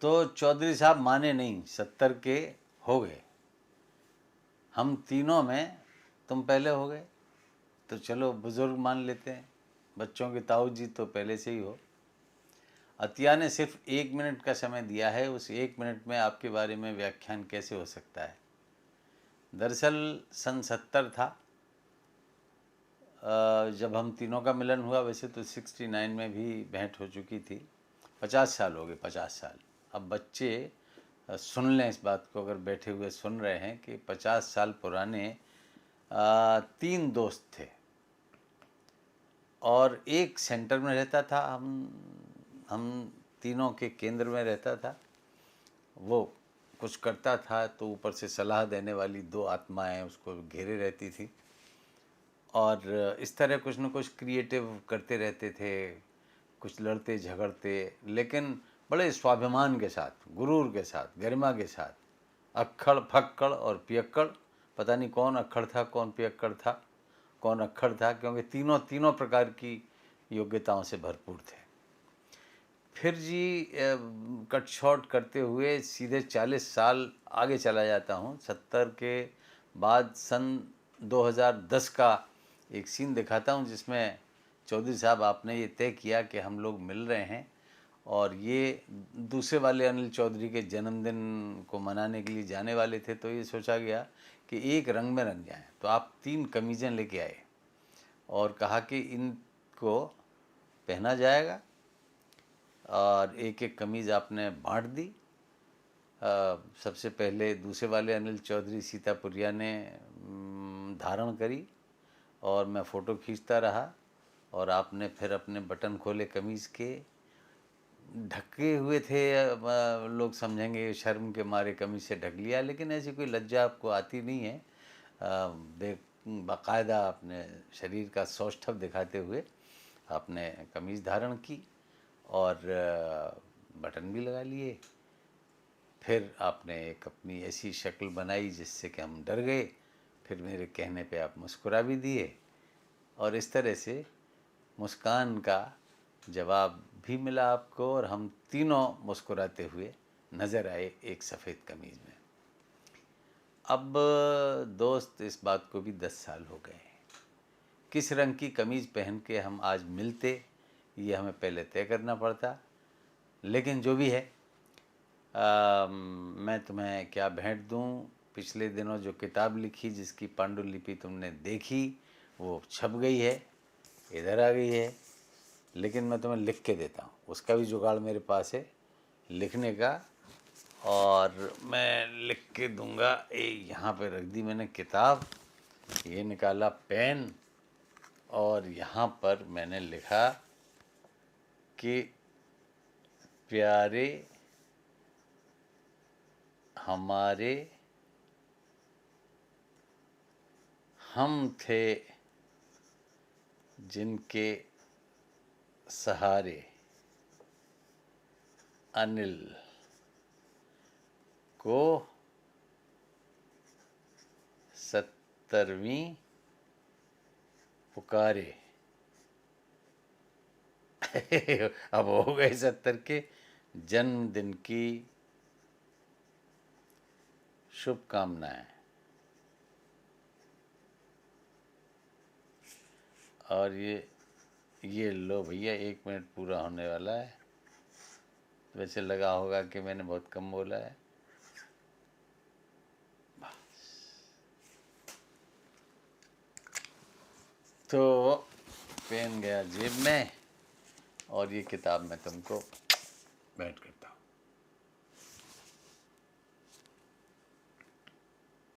तो चौधरी साहब माने नहीं, 70 के हो गए, हम तीनों में तुम पहले हो गए, तो चलो बुज़ुर्ग मान लेते हैं, बच्चों के ताऊ जी तो पहले से ही हो। अतिया ने सिर्फ 1 मिनट का समय दिया है, उस 1 मिनट में आपके बारे में व्याख्यान कैसे हो सकता है। दरअसल सन 70 था जब हम तीनों का मिलन हुआ। वैसे तो 69 में भी भेंट हो चुकी थी। 50 साल हो गए, 50 साल। अब बच्चे सुन लें इस बात को, अगर बैठे हुए सुन रहे हैं, कि 50 साल पुराने 3 दोस्त थे और एक सेंटर में रहता था, हम तीनों के केंद्र में रहता था। वो कुछ करता था तो ऊपर से सलाह देने वाली 2 आत्माएं उसको घेरे रहती थी और इस तरह कुछ न कुछ क्रिएटिव करते रहते थे, कुछ लड़ते झगड़ते, लेकिन बड़े स्वाभिमान के साथ, गुरूर के साथ, गरिमा के साथ। अक्खड़ फक्कड़ और पियक्कड़, पता नहीं कौन अक्खड़ था कौन पियक्कड़ था, कौन अक्खड़ था, क्योंकि तीनों प्रकार की योग्यताओं से भरपूर थे। फिर जी कट शॉर्ट करते हुए सीधे 40 साल आगे चला जाता हूँ। 70 के बाद सन 2010 का एक सीन दिखाता हूँ, जिसमें चौधरी साहब आपने ये तय किया कि हम लोग मिल रहे हैं और ये दूसरे वाले अनिल चौधरी के जन्मदिन को मनाने के लिए जाने वाले थे। तो ये सोचा गया कि एक रंग में रंग जाएं, तो आप 3 कमीज़ें लेके आए और कहा कि इनको पहना जाएगा और एक एक कमीज़ आपने बांट दी। सबसे पहले दूसरे वाले अनिल चौधरी सीतापुरिया ने धारण करी और मैं फ़ोटो खींचता रहा और आपने फिर अपने बटन खोले कमीज़ के, ढके हुए थे। लोग समझेंगे शर्म के मारे कमीज़ से ढक लिया, लेकिन ऐसी कोई लज्जा आपको आती नहीं है। बाकायदा अपने शरीर का सौष्ठव दिखाते हुए आपने कमीज़ धारण की और बटन भी लगा लिए। फिर आपने एक अपनी ऐसी शक्ल बनाई जिससे कि हम डर गए। फिर मेरे कहने पे आप मुस्कुरा भी दिए और इस तरह से मुस्कान का जवाब भी मिला आपको और हम तीनों मुस्कुराते हुए नज़र आए एक सफ़ेद कमीज़ में। अब दोस्त, इस बात को भी 10 साल हो गए। किस रंग की कमीज़ पहन के हम आज मिलते, ये हमें पहले तय करना पड़ता। लेकिन जो भी है, मैं तुम्हें क्या भेंट दूं। पिछले दिनों जो किताब लिखी, जिसकी पांडुलिपि तुमने देखी, वो छप गई है, इधर आ गई है, लेकिन मैं तुम्हें लिख के देता हूँ। उसका भी जुगाड़ मेरे पास है लिखने का, और मैं लिख के दूंगा। यहाँ पे रख दी मैंने किताब, ये निकाला पेन और यहाँ पर मैंने लिखा कि प्यारे हमारे हम थे जिनके सहारे अनिल को 70वीं पुकारे। अब हो गए 70 के जन्मदिन की शुभकामनाएं। और ये लो भैया, 1 मिनट पूरा होने वाला है। वैसे लगा होगा कि मैंने बहुत कम बोला है। तो पेन गया जेब में और ये किताब मैं तुमको भेंट करता हूँ।